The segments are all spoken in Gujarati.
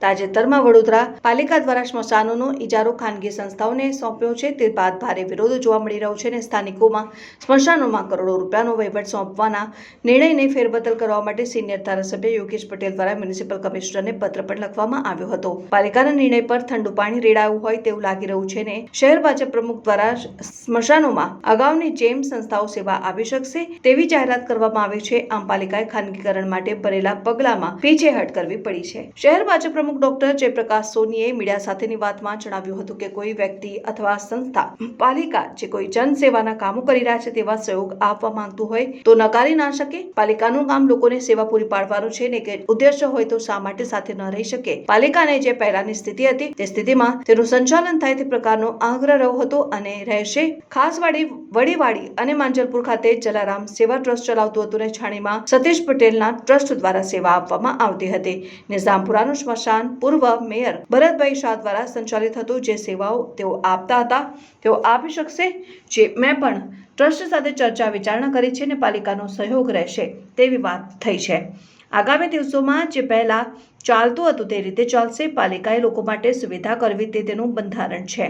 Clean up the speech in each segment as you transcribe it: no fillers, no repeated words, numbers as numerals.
તાજેતરમાં વડોદરા પાલિકા દ્વારા સ્મશાનોનો ઇજારો ખાનગી સંસ્થાઓને સોંપ્યો છે, તે બાદ ભારે વિરોધ જોવા મળી રહ્યો છે અને સ્થાનિકોમાં સ્મશાનોમાં કરોડો રૂપિયાનો વહીવટ સોંપવાના નિર્ણયને ફેરબદલ કરવા માટે સિનિયર ધારાસભ્ય યોગેશ પટેલ દ્વારા મ્યુનિસિપલ કમિશનરને પત્ર પણ લખવામાં આવ્યો હતો। પાલિકાના નિર્ણય પર ઠંડુ પાણી રેડાયું હોય તેવું લાગી રહ્યું છે ને શહેર ભાજપ પ્રમુખ દ્વારા સ્મશાનોમાં અગાઉની જેમ સંસ્થાઓ સેવા આપી શકશે તેવી જાહેરાત કરવામાં આવી છે। આમ પાલિકાએ ખાનગીકરણ માટે ભરેલા પગલામાં પીછેહટ કરવી પડી છે। શહેર ભાજપ પ્રમુખ ડોક્ટર જયપ્રકાશ સોનીએ મીડિયા સાથેની વાતમાં જણાવ્યું હતું કે કોઈ વ્યક્તિ અથવા સંસ્થા પાલિકા જે કોઈ જન સેવાના કામો કરી રહ્યા છે તેવા સહયોગ આપવા માંગતું હોય તો નકારી ના શકે। પાલિકાનું કામ લોકોને સેવા પૂરી પાડવાનું છે ને કે ઉદ્દેશ્ય હોય તો શા માટે સાથે ન રહી શકે। પાલિકાને જે પહેલાની સ્થિતિ હતી તે સ્થિતિમાં તેનું સંચાલન થાય તે પ્રકારનો આગ્રહ રહ્યો હતો અને રહેશે। ખાસવાડી વડીવાડી અને માંજલપુર ખાતે જલારામ સેવા ટ્રસ્ટ ચલાવતું હતું અને છાણીમાં સતીશ પટેલના ટ્રસ્ટ દ્વારા સેવા આપવામાં આવતી હતી। નિઝામપુરાનું સ્મશાન પૂર્વ મેયર ભરતભાઈ શાહ દ્વારા સંચાલિત હતું। જે સેવાઓ તેઓ આપતા હતા તેઓ આપી શકશે। જે મેં પણ ટ્રસ્ટ સાથે ચર્ચા વિચારણા કરી છે અને પાલિકાનો સહયોગ રહેશે તેવી વાત થઈ છે। આગામી દિવસોમાં જે પહેલા ચાલતું હતું તે રીતે ચાલશે। પાલિકાએ લોકો માટે સુવિધા કરવી તે તેનું બંધારણ છે।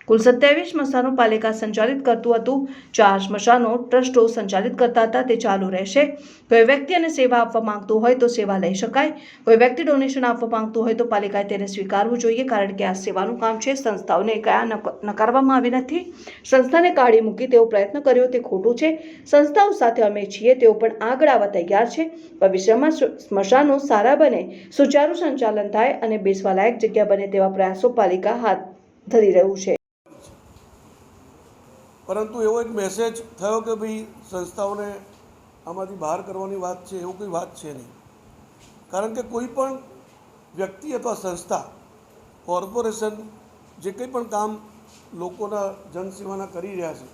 કુલ 27 સ્મશાનો પાલિકા સંચાલિત કરતું હતું। 4 સ્મશાનો ટ્રસ્ટો સંચાલિત કરતા હતા, તે ચાલુ રહેશે। કોઈ વ્યક્તિ અને સેવા આપવા માંગતું હોય તો સેવા લઈ શકાય। કોઈ વ્યક્તિ ડોનેશન આપવા માંગતું હોય તો પાલિકાએ તેને સ્વીકારવું જોઈએ, કારણ કે આ સેવાનું કામ છે। સંસ્થાઓને કયા નકારવામાં આવી નથી। સંસ્થાને કાઢી મૂકી તેવો પ્રયત્ન કર્યો તે ખોટું છે। સંસ્થાઓ સાથે અમે છીએ, તેઓ પણ આગળ આવવા તૈયાર છે। ભવિષ્યમાં સ્મશાનો સારા બને, સુચારુ સંચાલન થાય અને બેસવા લાયક જગ્યા બને તેવા પ્રયાસો પાલિકા હાથ ધરી રહ્યું છે। પરંતુ એવો એક મેસેજ થયો કે ભાઈ સંસ્થાઓને આમાંથી બહાર કરવાની વાત છે, એવું કોઈ વાત છે નહીં। કારણ કે કોઈ પણ વ્યક્તિ અથવા સંસ્થા, કોર્પોરેશન જે કંઈ પણ કામ લોકોના જનસેવાના કરી રહ્યા છે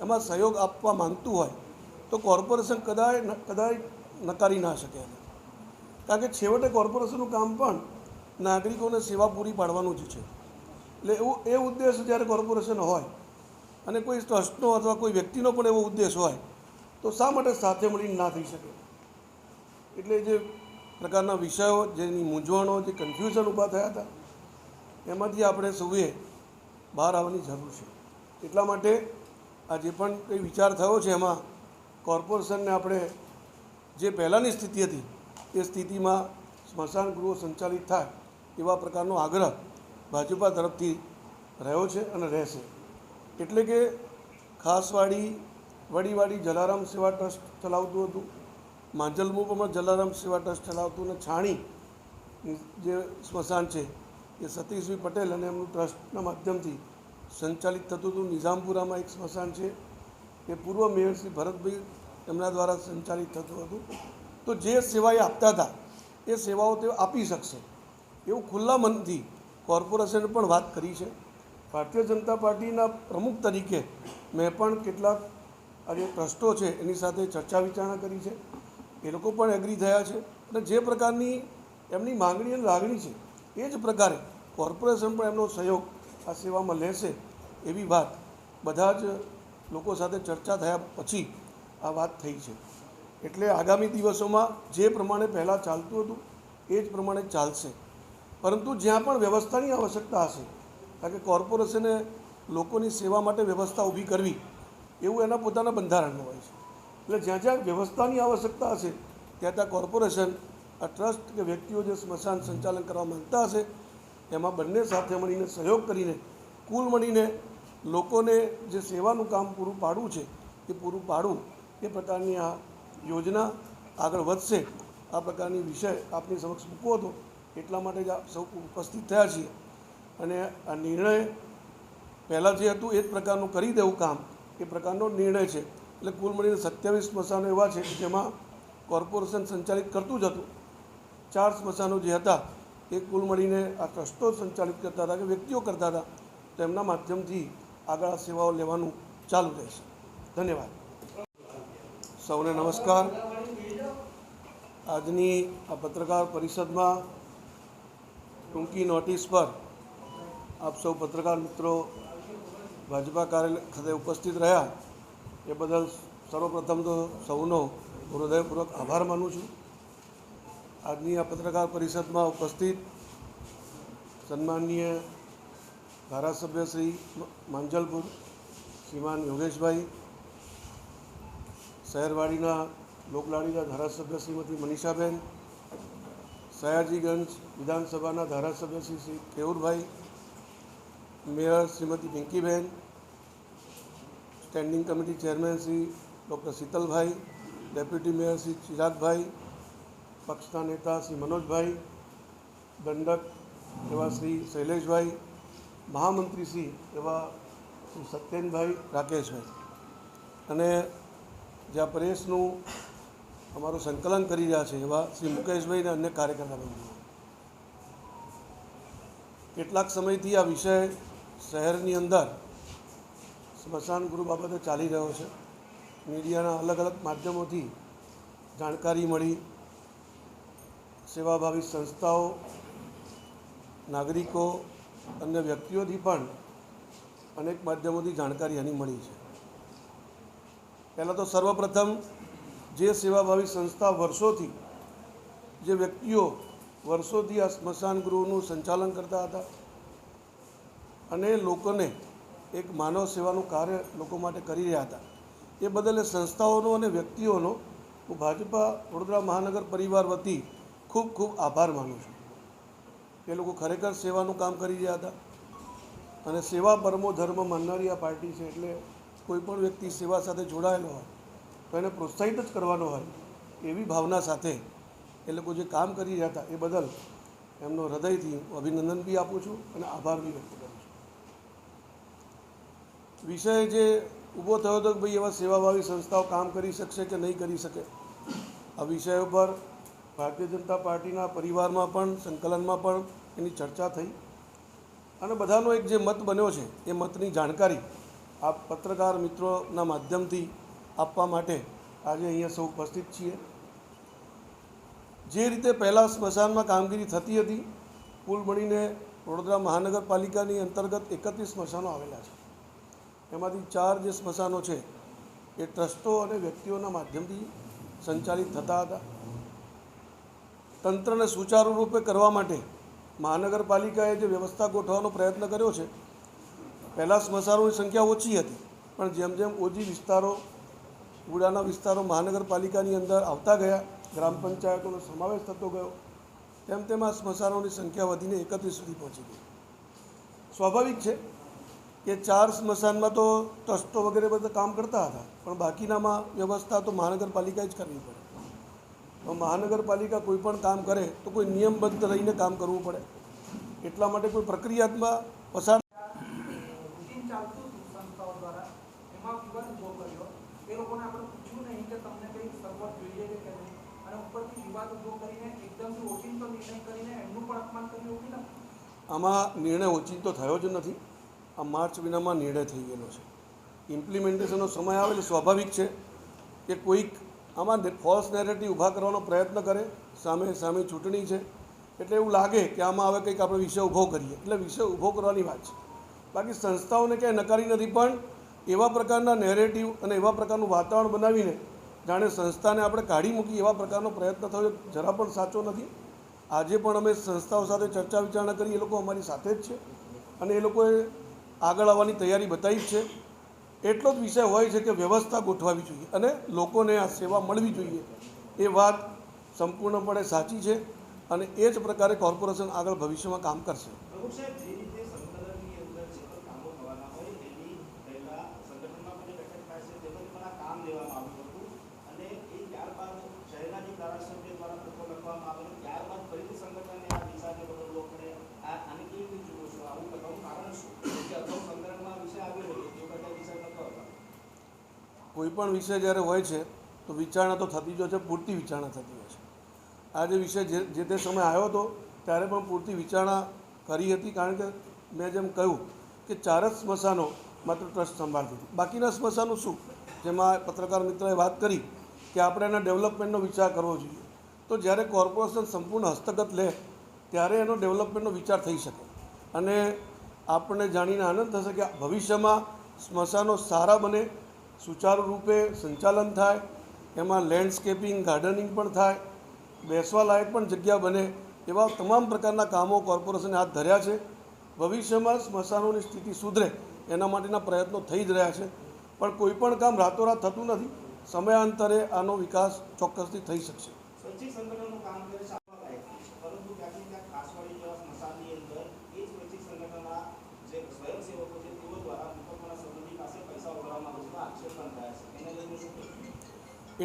એમાં સહયોગ આપવા માંગતું હોય તો કોર્પોરેશન કદાચ નકારી ના શકે। કારણ કે છેવટે કોર્પોરેશનનું કામ પણ નાગરિકોને સેવા પૂરી પાડવાનું જ છે। એટલે એ ઉદ્દેશ જ્યારે કોર્પોરેશન હોય અને કોઈ ટ્રસ્ટનો અથવા કોઈ વ્યક્તિનો પણ એવો ઉદ્દેશ હોય તો શા માટે સાથે મળીને ના થઈ શકે। એટલે જે પ્રકારના વિષયો, જેની મૂંઝવણો, જે કન્ફ્યુઝન ઊભા થયા હતા એમાંથી આપણે સૌએ બહાર આવવાની જરૂર છે। એટલા માટે આ જે પણ કંઈ વિચાર થયો છે એમાં કોર્પોરેશનને આપણે જે પહેલાંની સ્થિતિ હતી એ સ્થિતિમાં સ્મશાન ગૃહો સંચાલિત થાય એવા પ્રકારનો આગ્રહ ભાજપા તરફથી રહ્યો છે અને રહેશે। એટલે કે ખાસવાડી વડીવાડી જલારામ સેવા ટ્રસ્ટ ચલાવતું હતું, માંજલપુરમાં જલારામ સેવા ટ્રસ્ટ ચલાવતું, અને છાણી જે સ્મશાન છે એ સતીશભાઈ પટેલ અને એમનું ટ્રસ્ટના માધ્યમથી સંચાલિત થતું હતું। નિઝામપુરામાં એક સ્મશાન છે એ પૂર્વ મેયર શ્રી ભરતભાઈ એમના દ્વારા સંચાલિત થતું હતું। તો જે સેવા એ આપતા હતા એ સેવાઓ તેઓ આપી શકશે એવું ખુલ્લા મનથી કોર્પોરેશને પણ વાત કરી છે। ભારતીય જનતા પાર્ટીના પ્રમુખ તરીકે મેં પણ કેટલાક આજે ટ્રસ્ટો છે એની સાથે ચર્ચા વિચારણા કરી છે। એ લોકો પણ એગ્રી થયા છે અને જે પ્રકારની એમની માંગણી અને લાગણી છે એ જ પ્રકારે કોર્પોરેશન પણ એમનો સહયોગ આ સેવામાં લેશે એવી વાત બધા જ લોકો સાથે ચર્ચા થયા પછી આ વાત થઈ છે। એટલે આગામી દિવસોમાં જે પ્રમાણે પહેલાં ચાલતું હતું એ જ પ્રમાણે ચાલશે। પરંતુ જ્યાં પણ વ્યવસ્થાની આવશ્યકતા હશે, કારણ કે કોર્પોરેશને લોકોની સેવા માટે વ્યવસ્થા ઊભી કરવી એવું એના પોતાના બંધારણમાં હોય છે। એટલે જ્યાં જ્યાં વ્યવસ્થાની આવશ્યકતા હશે ત્યાં ત્યાં કોર્પોરેશન આ ટ્રસ્ટ કે વ્યક્તિઓ જે સ્મશાન સંચાલન કરવા માંગતા હશે એમાં બંને સાથે મળીને સહયોગ કરીને કુલ મળીને લોકોને જે સેવાનું કામ પૂરું પાડવું છે એ પૂરું પાડવું એ પ્રકારની આ યોજના આગળ વધશે। આ પ્રકારની વિષય આપની સમક્ષ મૂકવો હતો, એટલા માટે જ આપ સૌ ઉપસ્થિત થયા છીએ। અને આ નિર્ણય પહેલાં જે હતું એ જ પ્રકારનું કરી દેવું કામ એ પ્રકારનો નિર્ણય છે। એટલે કુલ મળીને 27 સ્મશાનો એવા છે જેમાં કોર્પોરેશન સંચાલિત કરતું જ હતું। 4 સ્મશાનો જે હતા એ કુલ મળીને આ ટ્રસ્ટો સંચાલિત કરતા હતા કે વ્યક્તિઓ કરતા હતા, તો એમના માધ્યમથી આગળ આ સેવાઓ લેવાનું ચાલુ રહેશે। ધન્યવાદ। સૌને નમસ્કાર। આજની આ પત્રકાર પરિષદમાં ટૂંકી નોટિસ પર આપ સૌ પત્રકાર મિત્રો ભાજપા કાર્યાલય ખાતે ઉપસ્થિત રહ્યા એ બદલ સર્વપ્રથમ તો સૌનો હૃદયપૂર્વક આભાર માનું છું। આજની આ પત્રકાર પરિષદમાં ઉપસ્થિત સન્માનીય ધારાસભ્ય શ્રી માંજલપુર શ્રીમાન યોગેશભાઈ, શહેરવાડીના લોકલાડીના ધારાસભ્ય શ્રીમતી મનીષાબેન, સયાજીગંજ વિધાનસભાના ધારાસભ્ય Shri Kevurbhai, mayor Shrimati Pinkiben, standing committee chairman Shri doctor Shitalbhai, deputy mayor Shri Chiragbhai, પક્ષના નેતા શ્રી મનોજભાઈ, દંડક એવા શ્રી શૈલેષભાઈ, મહામંત્રી શ્રી એવા શ્રી સત્યેનભાઈ, રાકેશભાઈ અને જે આ પ્રેસનું અમારું સંકલન કરી રહ્યા છે એવા શ્રી મુકેશભાઈ અને અન્ય કાર્યકર્તા બંધુઓ. કેટલાક સમયથી આ વિષય શહેરની અંદર સ્મશાન ગૃહ બાબતે ચાલી રહ્યો છે. મીડિયાના અલગ અલગ માધ્યમોથી જાણકારી મળી, સેવાભાવી સંસ્થાઓ, નાગરિકો, અન્ય વ્યક્તિઓથી પણ અનેક માધ્યમોથી જાણકારી આની મળી છે. પહેલાં તો સર્વપ્રથમ જે સેવાભાવી સંસ્થા વર્ષોથી, જે વ્યક્તિઓ વર્ષોથી આ સ્મશાન ગૃહનું સંચાલન કરતા હતા અને લોકોને એક માનવ સેવાનું કાર્ય લોકો માટે કરી રહ્યા હતા, એ બદલ એ સંસ્થાઓનો અને વ્યક્તિઓનો હું ભાજપા વડોદરા મહાનગર પરિવાર વતી ખૂબ ખૂબ આભાર માનું છું. એ લોકો ખરેખર સેવાનું કામ કરી રહ્યા હતા અને સેવા પરમો ધર્મ માનનારી આ પાર્ટી છે. એટલે કોઈ પણ વ્યક્તિ સેવા સાથે જોડાયેલો હોય તો એને પ્રોત્સાહિત જ કરવાનો હોય એવી ભાવના સાથે એ લોકો જે કામ કરી રહ્યા હતા એ બદલ એમનો હૃદયથી અભિનંદન બી આપું છું અને આભાર બી વ્યક્ત કરું છું. વિષય જે ઊભો થયો હતો કે ભાઈ એવા સેવાભાવી સંસ્થાઓ કામ કરી શકશે કે નહીં કરી શકે, આ વિષય ઉપર ભારતીય જનતા પાર્ટીના પરિવારમાં પણ સંકલનમાં પણ એની ચર્ચા થઈ અને બધાનો એક જે મત બન્યો છે એ મતની જાણકારી આ પત્રકાર મિત્રોના માધ્યમથી આપવા માટે આજે અહીંયા સૌ ઉપસ્થિત છીએ. જે રીતે પહેલાં સ્મશાનમાં કામગીરી થતી હતી, કુલ મળીને વડોદરા મહાનગરપાલિકાની અંતર્ગત 31 સ્મશાનો આવેલા છે. એમાંથી 4 જે સ્મશાનો છે એ ટ્રસ્ટો અને વ્યક્તિઓના માધ્યમથી સંચાલિત થતા હતા. તંત્રને સુચારુ રૂપે કરવા માટે મહાનગરપાલિકાએ જે વ્યવસ્થા ગોઠવવાનો પ્રયત્ન કર્યો છે. પહેલાં સ્મશાનોની સંખ્યા ઓછી હતી, પણ જેમ જેમ ઓછી વિસ્તારો, ઉડાના વિસ્તારો મહાનગરપાલિકાની અંદર આવતા ગયા, ગ્રામ પંચાયતોનો સમાવેશ થતો ગયો, તેમ તેમ આ સ્મશાનોની સંખ્યા વધીને 31 સુધી પહોંચી ગઈ. સ્વાભાવિક છે કે 4 સ્મશાનમાં તો ટ્રસ્ટો વગેરે બધા કામ કરતા હતા, પણ બાકીનામાં વ્યવસ્થા તો મહાનગરપાલિકાએ જ કરવી પડે. તો મહાનગરપાલિકા કોઈ પણ કામ કરે તો કોઈ નિયમબદ્ધ રહીને કામ કરવું પડે. એટલા માટે કોઈ પ્રક્રિયાત્મક પસાર ચાલતું સંસ્થાઓ દ્વારા એમાં વિવાદ ઊભો કર્યો. એ લોકોને આપણે પૂછ્યું નહીં કે તમને કંઈ સગવડ જોઈએ છે કે નહીં, અને ઉપરથી વિવાદ ઊભો કરીને એકદમથી ઓચિંતો નિર્ણય કરીને એમનું પણ અપમાન કર્યું એવું નથી. આમાં નિર્ણય ઓચિંતો થયો જ નથી. આ માર્ચ મહિનામાં નિર્ણય થઈ ગયેલો છે. ઇમ્પ્લિમેન્ટેશનનો સમય આવે એટલે સ્વાભાવિક છે કે કોઈક આમાં ફોલ્સ નેરેટિવ ઊભા કરવાનો પ્રયત્ન કરે. સામે ચૂંટણી છે એટલે એવું લાગે કે આમાં હવે કંઈક આપણે વિષય ઊભો કરીએ, એટલે વિષય ઊભો કરવાની વાત છે. બાકી સંસ્થાઓને ક્યાંય નકારી નથી, પણ એવા પ્રકારના નેરેટિવ અને એવા પ્રકારનું વાતાવરણ બનાવીને જાણે સંસ્થાને આપણે કાઢી મૂકી એવા પ્રકારનો પ્રયત્ન થયો જરા પણ સાચો નથી. આજે પણ અમે સંસ્થાઓ સાથે ચર્ચા વિચારણા કરી, એ લોકો અમારી સાથે જ છે અને એ લોકોએ આગળ આવવાની તૈયારી બતાવી જ છે. એટલો જ વિષય હોય છે કે વ્યવસ્થા ગોઠવાવી જોઈએ અને લોકોને આ સેવા મળવી જોઈએ. એ વાત સંપૂર્ણપણે સાચી છે અને એ જ પ્રકારે કોર્પોરેશન આગળ ભવિષ્યમાં કામ કરશે. કોઈ પણ વિષય જ્યારે હોય છે તો વિચારણા તો થતી જ હોય છે, પૂરતી વિચારણા થતી હોય છે. આ જે વિષય જે તે સમય આવ્યો હતો ત્યારે પણ પૂરતી વિચારણા કરી હતી, કારણ કે મેં જેમ કહ્યું કે 4 જ સ્મશાનો માત્ર ટ્રસ્ટ સંભાળતી હતી. બાકીના સ્મશાનો શું, જેમાં પત્રકાર મિત્રએ વાત કરી કે આપણે એના ડેવલપમેન્ટનો વિચાર કરવો જોઈએ. તો જ્યારે કોર્પોરેશન સંપૂર્ણ હસ્તગત લે ત્યારે એનો ડેવલપમેન્ટનો વિચાર થઈ શકે અને આપણને જાણીને આનંદ થશે કે ભવિષ્યમાં સ્મશાનો સારા બને, સુચારુ રૂપે સંચાલન થાય, એમાં લેન્ડસ્કેપિંગ ગાર્ડનિંગ પણ થાય, બેસવા લાયક પણ જગ્યા બને, એવા તમામ પ્રકારના કામો કોર્પોરેશને હાથ ધર્યા છે. ભવિષ્યમાં સ્મશાનોની સ્થિતિ સુધરે એના માટેના પ્રયત્નો થઈ જ રહ્યા છે, પણ કોઈ પણ કામ રાતોરાત થતું નથી. સમયાંતરે આનો વિકાસ ચોક્કસથી થઈ શકશે. સ્વૈચ્છિક સંગઠનનું કામ કરે છે આપવા લાયક છે, પરંતુ ક્યાંથી ત્યાં ખાસવાડી જેવા સ્મશાનની અંદર એ જ સ્વૈચ્છિક સંગઠનના જે સ્વયંસેવકો છે તેઓ દ્વારા મૃતકોના સંબંધી પાસે પૈસા ઉઘરાવવામાં આવે છે, આક્ષેપ પણ થયા છે. એને લઈને શું કહેવું?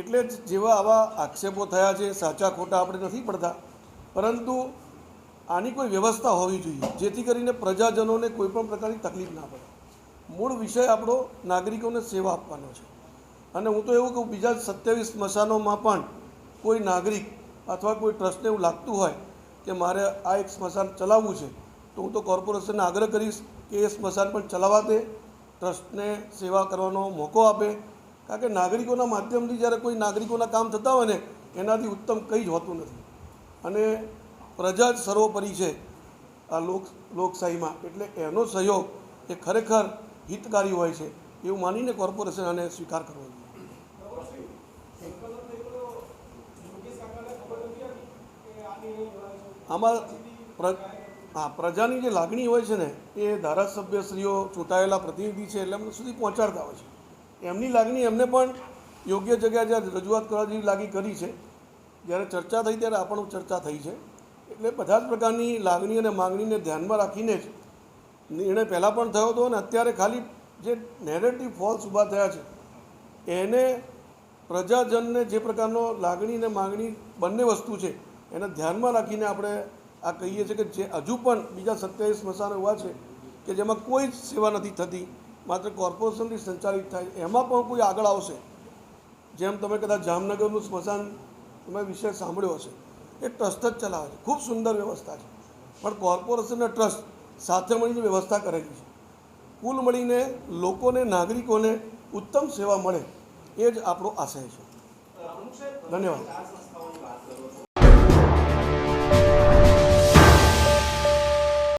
એટલે જ જેવા આવા આક્ષેપો થયા છે, સાચા ખોટા આપણે નથી પડતા, પરંતુ આની કોઈ વ્યવસ્થા હોવી જોઈએ જેથી કરીને પ્રજાજનોને કોઈ પણ પ્રકારની તકલીફ ના પડે. મૂળ વિષય આપણો નાગરિકોને સેવા આપવાનો છે. અને હું તો એવું કહું, બીજા 27 સ્મશાનોમાં પણ કોઈ નાગરિક અથવા કોઈ ટ્રસ્ટને એવું લાગતું હોય કે મારે આ એક સ્મશાન ચલાવવું છે, તો હું તો કોર્પોરેશનને આગ્રહ કરીશ કે એ સ્મશાન પણ ચલાવવા દે, ટ્રસ્ટને સેવા કરવાનો મોકો આપે. કારણ કે નાગરિકોના માધ્યમથી જ્યારે કોઈ નાગરિકોના કામ થતા હોય ને, એનાથી ઉત્તમ કંઈ જ હોતું નથી. અને પ્રજા જ સર્વોપરી છે આ લોકશાહીમાં, એટલે એનો સહયોગ એ ખરેખર હિતકારી હોય છે એવું માનીને કોર્પોરેશન આને સ્વીકાર કરવો જોઈએ. આમાં પ્રજાની જે લાગણી હોય છે ને, એ ધારાસભ્યશ્રીઓ ચૂંટાયેલા પ્રતિનિધિ છે એટલે એમને સુધી પહોંચાડતા હોય છે. એમની લાગણી એમને પણ યોગ્ય જગ્યાએ જ્યાં રજૂઆત કરવા જેવી લાગી કરી છે. જ્યારે ચર્ચા થઈ ત્યારે આ પણ ચર્ચા થઈ છે. એટલે બધા જ પ્રકારની લાગણી અને માગણીને ધ્યાનમાં રાખીને જ નિર્ણય પહેલાં પણ થયો હતો, અને અત્યારે ખાલી જે નેરેટિવ ફોલ્સ ઊભા થયા છે એને પ્રજાજનને જે પ્રકારનો લાગણી અને માગણી બંને વસ્તુ છે એને ધ્યાનમાં રાખીને આપણે આ કહીએ છીએ કે જે હજુ પણ બીજા 27 સ્મશાનો એવા છે કે જેમાં કોઈ જ સેવા નથી થતી, માત્ર કોર્પોરેશનથી સંચાલિત થાય, એમાં પણ કોઈ આગળ આવશે. જેમ તમે કદાચ જામનગરનું સ્મશાન તમે વિષય સાંભળ્યો હશે, એ ટ્રસ્ટ જ ચલાવે છે, ખૂબ સુંદર વ્યવસ્થા છે, પણ કોર્પોરેશન અને ટ્રસ્ટ સાથે મળીને વ્યવસ્થા કરેલી છે. કુલ મળીને લોકોને, નાગરિકોને ઉત્તમ સેવા મળે એ જ આપણો આશય છે. ધન્યવાદ.